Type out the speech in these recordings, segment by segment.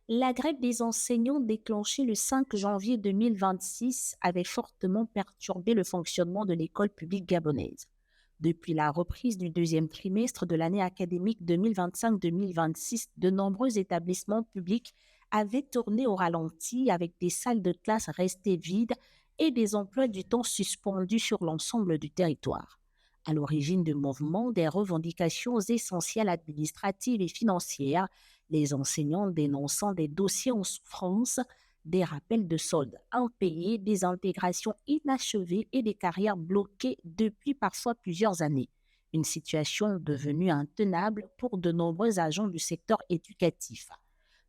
La grève des enseignants déclenchée le 5 janvier 2026 avait fortement perturbé le fonctionnement de l'école publique gabonaise. Depuis la reprise du deuxième trimestre de l'année académique 2025-2026, de nombreux établissements publics avaient tourné au ralenti avec des salles de classe restées vides et des emplois du temps suspendus sur l'ensemble du territoire. À l'origine du mouvement, des revendications essentielles administratives et financières, les enseignants dénonçant des dossiers en souffrance, des rappels de soldes impayés, des intégrations inachevées et des carrières bloquées depuis parfois plusieurs années. Une situation devenue intenable pour de nombreux agents du secteur éducatif.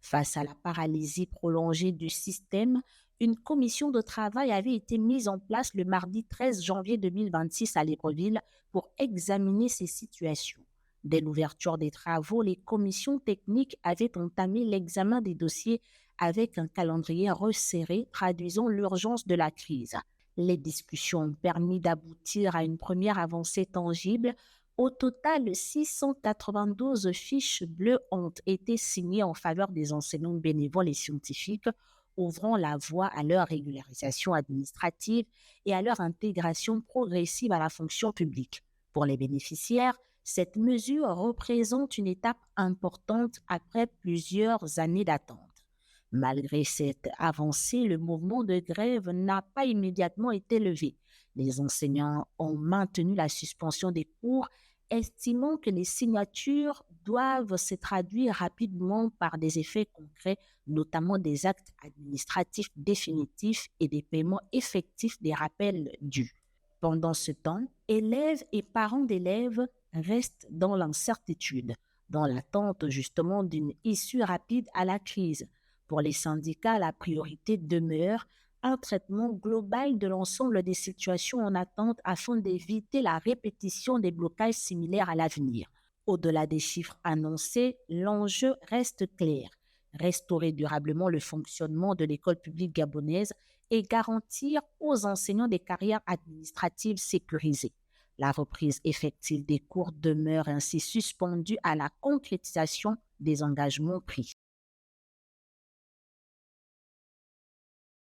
Face à la paralysie prolongée du système, une commission de travail avait été mise en place le mardi 13 janvier 2026 à Libreville pour examiner ces situations. Dès l'ouverture des travaux, les commissions techniques avaient entamé l'examen des dossiers avec un calendrier resserré traduisant l'urgence de la crise. Les discussions ont permis d'aboutir à une première avancée tangible. Au total, 692 fiches bleues ont été signées en faveur des enseignants bénévoles et scientifiques, ouvrant la voie à leur régularisation administrative et à leur intégration progressive à la fonction publique. Pour les bénéficiaires, cette mesure représente une étape importante après plusieurs années d'attente. Malgré cette avancée, le mouvement de grève n'a pas immédiatement été levé. Les enseignants ont maintenu la suspension des cours, estimant que les signatures doivent se traduire rapidement par des effets concrets, notamment des actes administratifs définitifs et des paiements effectifs des rappels dus. Pendant ce temps, élèves et parents d'élèves restent dans l'incertitude, dans l'attente justement d'une issue rapide à la crise. Pour les syndicats, la priorité demeure un traitement global de l'ensemble des situations en attente afin d'éviter la répétition des blocages similaires à l'avenir. Au-delà des chiffres annoncés, l'enjeu reste clair: restaurer durablement le fonctionnement de l'école publique gabonaise et garantir aux enseignants des carrières administratives sécurisées. La reprise effective des cours demeure ainsi suspendue à la concrétisation des engagements pris.